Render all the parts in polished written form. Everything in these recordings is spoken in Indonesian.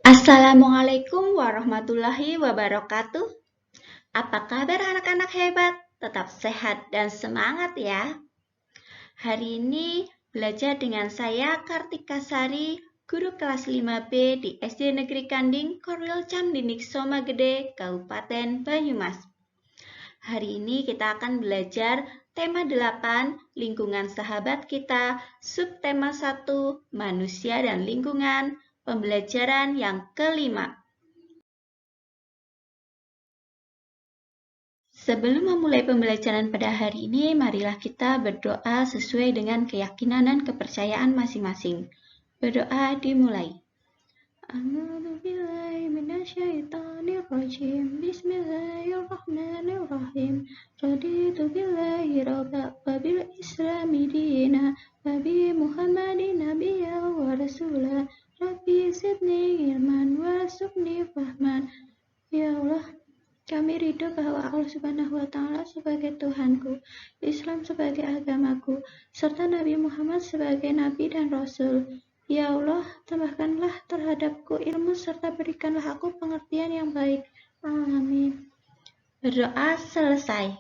Assalamualaikum warahmatullahi wabarakatuh. Apa kabar anak-anak hebat? Tetap sehat dan semangat ya. Hari ini belajar dengan saya Kartika Sari, guru kelas 5B di SD Negeri Kanding, Korwil Camdinik Somagede, Kabupaten Banyumas. Hari ini kita akan belajar tema 8, lingkungan sahabat kita, subtema 1, manusia dan lingkungan, pembelajaran yang kelima. Sebelum memulai pembelajaran pada hari ini, marilah kita berdoa sesuai dengan keyakinan dan kepercayaan masing-masing. Berdoa dimulai. A'udzubillahiminasyaitonirrajim. Bismillahirrahmanirrahim. Raditu billahi rabba wa bil islami dina wa bi Muhammadin nabiyya wa rasula. Rabbi zidni ilman warzuqni fahman. Ya Allah, kami ridho bahwa Allah Subhanahu wa Ta'ala sebagai Tuhanku, Islam sebagai agamaku, serta Nabi Muhammad sebagai Nabi dan Rasul. Ya Allah, tambahkanlah terhadapku ilmu serta berikanlah aku pengertian yang baik. Amin. Berdoa selesai.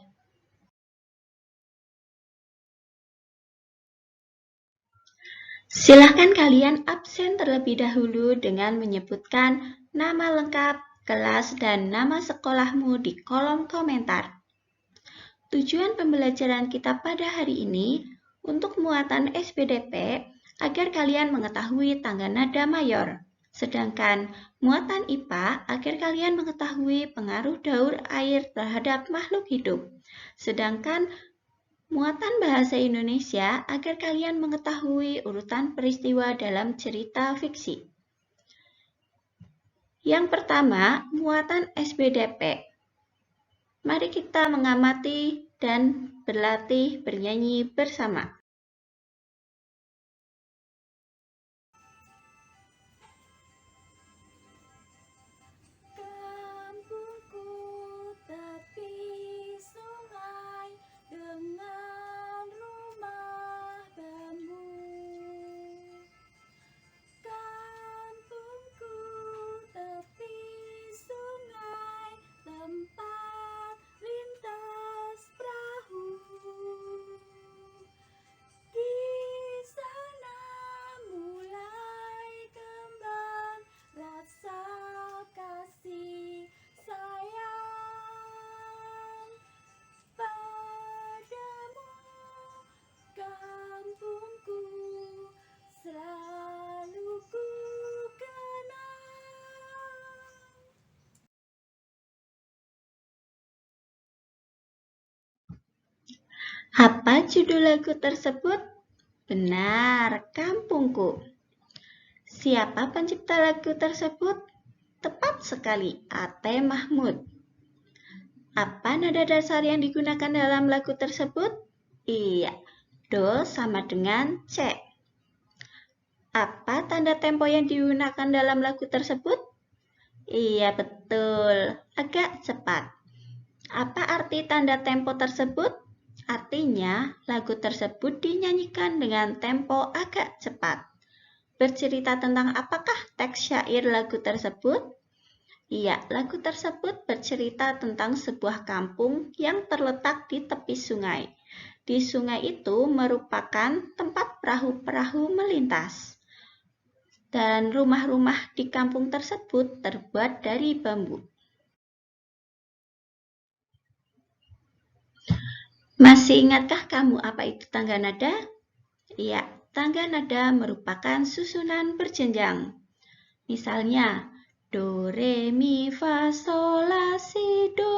Silahkan kalian absen terlebih dahulu dengan menyebutkan nama lengkap, kelas, dan nama sekolahmu di kolom komentar. Tujuan pembelajaran kita pada hari ini untuk muatan SPDP agar kalian mengetahui tangga nada mayor. Sedangkan muatan IPA agar kalian mengetahui pengaruh daur air terhadap makhluk hidup. Sedangkan muatan bahasa Indonesia agar kalian mengetahui urutan peristiwa dalam cerita fiksi. Yang pertama, muatan SPDP. Mari kita mengamati dan berlatih bernyanyi bersama. Kampungku tepi sungai dengan rumah bambu. Kampungku tepi sungai tempat lintas perahu. Di sana mulai kembang rasa kasih sayang padamu, kampungku selalu ku kenang. Apa judul lagu tersebut? Benar, Kampungku. Siapa pencipta lagu tersebut? Tepat sekali, A.T. Mahmud. Apa nada dasar yang digunakan dalam lagu tersebut? Iya, Do sama dengan C. Apa tanda tempo yang digunakan dalam lagu tersebut? Iya, betul, agak cepat. Apa arti tanda tempo tersebut? Artinya, lagu tersebut dinyanyikan dengan tempo agak cepat. Bercerita tentang apakah teks syair lagu tersebut? Iya, lagu tersebut bercerita tentang sebuah kampung yang terletak di tepi sungai. Di sungai itu merupakan tempat perahu-perahu melintas. Dan rumah-rumah di kampung tersebut terbuat dari bambu. Masih ingatkah kamu apa itu tangga nada? Iya, tangga nada merupakan susunan berjenjang. Misalnya, Do, Re, Mi, Fa, Sol, La, Si, Do.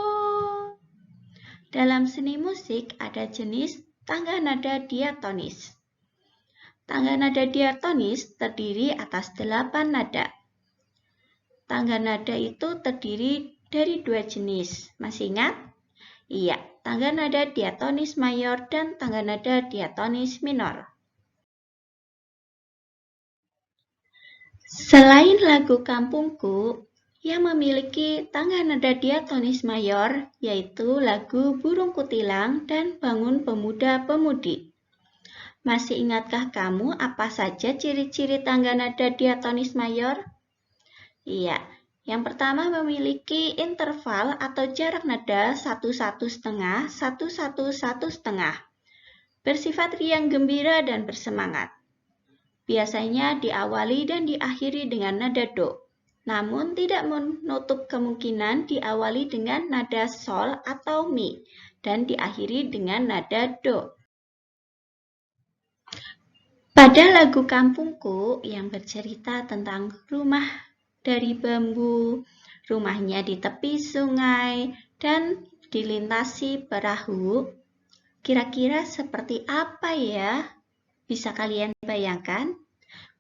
Dalam seni musik ada jenis tangga nada diatonis. Tangga nada diatonis terdiri atas 8 nada. Tangga nada itu terdiri dari 2 jenis. Masih ingat? Iya, tangga nada diatonis mayor dan tangga nada diatonis minor. Selain lagu Kampungku, yang memiliki tangga nada diatonis mayor, yaitu lagu Burung Kutilang dan Bangun Pemuda-Pemudi. Masih ingatkah kamu apa saja ciri-ciri tangga nada diatonis mayor? Iya, yang pertama memiliki interval atau jarak nada 1,1,5, 1,1,1,5. Bersifat riang gembira dan bersemangat. Biasanya diawali dan diakhiri dengan nada do. Namun tidak menutup kemungkinan diawali dengan nada sol atau mi dan diakhiri dengan nada do. Pada lagu Kampungku yang bercerita tentang rumah dari bambu, rumahnya di tepi sungai, dan dilintasi perahu, kira-kira seperti apa ya? Bisa kalian bayangkan?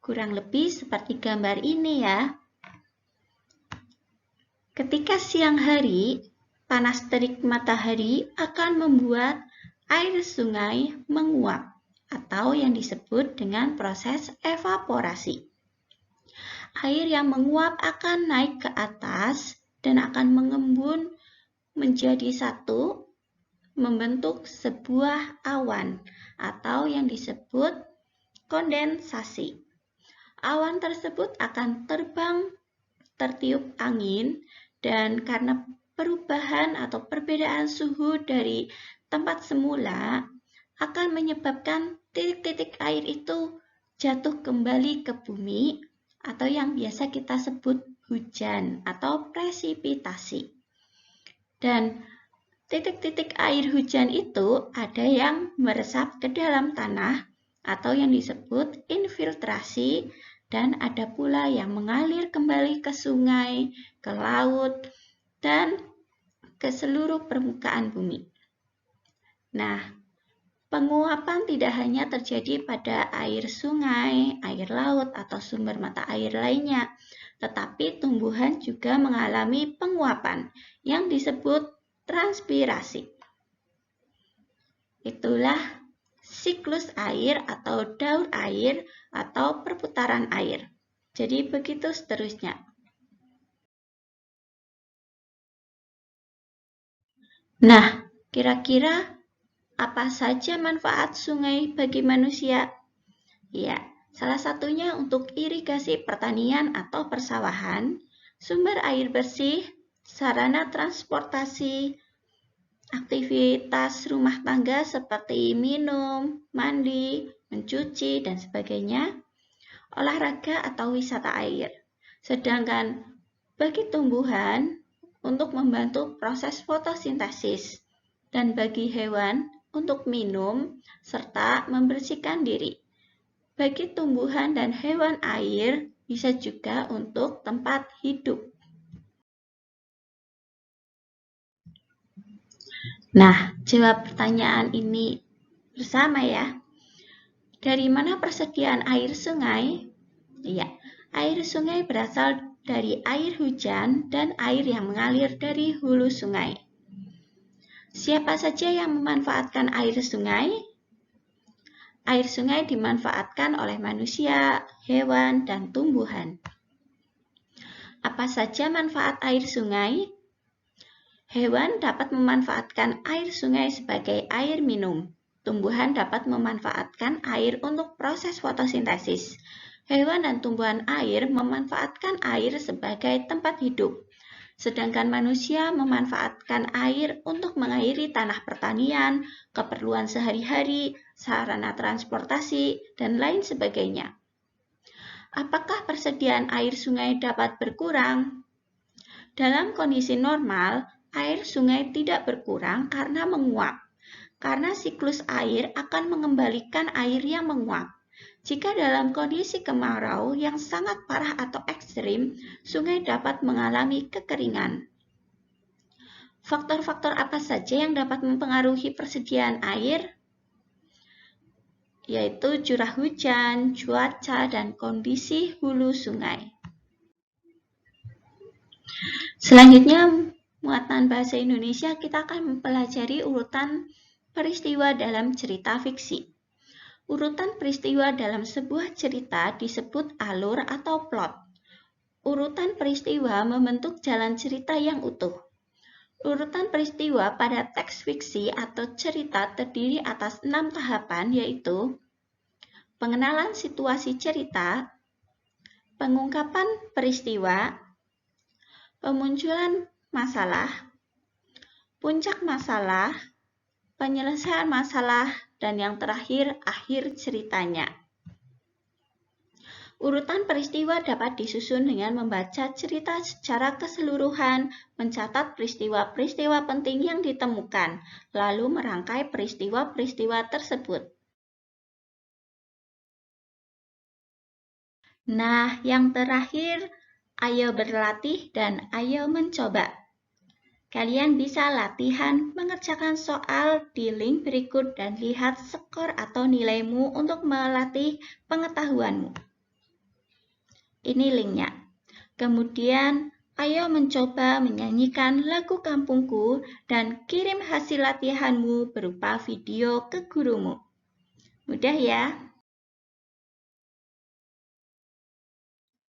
Kurang lebih seperti gambar ini ya. Ketika siang hari, panas terik matahari akan membuat air sungai menguap atau yang disebut dengan proses evaporasi. Air yang menguap akan naik ke atas dan akan mengembun menjadi satu, membentuk sebuah awan atau yang disebut kondensasi. Awan tersebut akan terbang tertiup angin dan karena perubahan atau perbedaan suhu dari tempat semula akan menyebabkan titik-titik air itu jatuh kembali ke bumi atau yang biasa kita sebut hujan atau presipitasi. Dan titik-titik air hujan itu ada yang meresap ke dalam tanah atau yang disebut infiltrasi, dan ada pula yang mengalir kembali ke sungai, ke laut, dan ke seluruh permukaan bumi. Nah, penguapan tidak hanya terjadi pada air sungai, air laut, atau sumber mata air lainnya, tetapi tumbuhan juga mengalami penguapan yang disebut transpirasi. Itulah siklus air atau daur air atau perputaran air. Jadi begitu seterusnya. Nah, kira-kira apa saja manfaat sungai bagi manusia? Ya, salah satunya untuk irigasi pertanian atau persawahan, sumber air bersih, sarana transportasi, aktivitas rumah tangga seperti minum, mandi, mencuci, dan sebagainya, olahraga atau wisata air. Sedangkan bagi tumbuhan untuk membantu proses fotosintesis dan bagi hewan untuk minum serta membersihkan diri. Bagi tumbuhan dan hewan air bisa juga untuk tempat hidup. Nah, jawab pertanyaan ini bersama ya. Dari mana persediaan air sungai? Iya, air sungai berasal dari air hujan dan air yang mengalir dari hulu sungai. Siapa saja yang memanfaatkan air sungai? Air sungai dimanfaatkan oleh manusia, hewan, dan tumbuhan. Apa saja manfaat air sungai? Hewan dapat memanfaatkan air sungai sebagai air minum. Tumbuhan dapat memanfaatkan air untuk proses fotosintesis. Hewan dan tumbuhan air memanfaatkan air sebagai tempat hidup. Sedangkan manusia memanfaatkan air untuk mengairi tanah pertanian, keperluan sehari-hari, sarana transportasi, dan lain sebagainya. Apakah persediaan air sungai dapat berkurang? Dalam kondisi normal, air sungai tidak berkurang karena menguap. Karena siklus air akan mengembalikan air yang menguap. Jika dalam kondisi kemarau yang sangat parah atau ekstrim, sungai dapat mengalami kekeringan. Faktor-faktor apa saja yang dapat mempengaruhi persediaan air? Yaitu curah hujan, cuaca, dan kondisi hulu sungai. Selanjutnya, muatan bahasa Indonesia kita akan mempelajari urutan peristiwa dalam cerita fiksi. Urutan peristiwa dalam sebuah cerita disebut alur atau plot. Urutan peristiwa membentuk jalan cerita yang utuh. Urutan peristiwa pada teks fiksi atau cerita terdiri atas 6 tahapan, yaitu pengenalan situasi cerita, pengungkapan peristiwa, pemunculan masalah, puncak masalah, penyelesaian masalah, dan yang terakhir, akhir ceritanya. Urutan peristiwa dapat disusun dengan membaca cerita secara keseluruhan, mencatat peristiwa-peristiwa penting yang ditemukan, lalu merangkai peristiwa-peristiwa tersebut. Nah, yang terakhir, ayo berlatih dan ayo mencoba. Kalian bisa latihan mengerjakan soal di link berikut dan lihat skor atau nilaimu untuk melatih pengetahuanmu. Ini linknya. Kemudian, ayo mencoba menyanyikan lagu kampungku dan kirim hasil latihanmu berupa video ke gurumu. Mudah ya?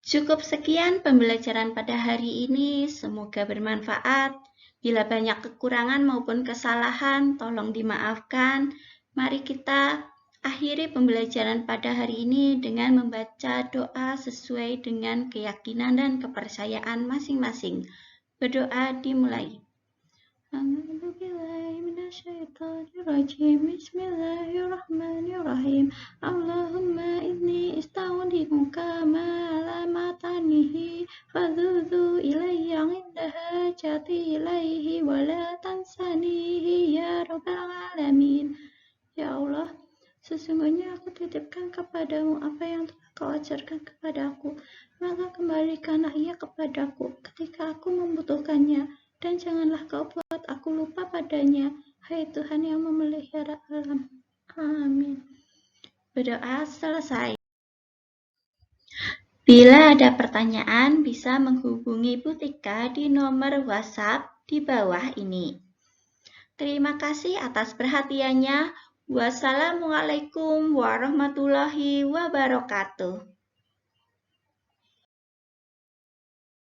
Cukup sekian pembelajaran pada hari ini, semoga bermanfaat. Bila banyak kekurangan maupun kesalahan, tolong dimaafkan. Mari kita akhiri pembelajaran pada hari ini dengan membaca doa sesuai dengan keyakinan dan kepercayaan masing-masing. Berdoa dimulai. Bismillahirrahmanirrahim. Allahumma inni ista'udinuka ma lamatanihi fadhudu ilayya indaha jati ilaihi wa la tansanihi ya rabbal alamin. Ya Allah, sesungguhnya aku titipkan kepadamu apa yang telah kau ajarkan kepadaku, maka kembalikanlah ia kepadaku ketika aku membutuhkannya, dan janganlah kau buat aku lupa padanya, hai Tuhan yang memelihara alam. Amin. Berdoa selesai. Bila ada pertanyaan, bisa menghubungi Bu Tika di nomor WhatsApp di bawah ini. Terima kasih atas perhatiannya. Wassalamualaikum warahmatullahi wabarakatuh.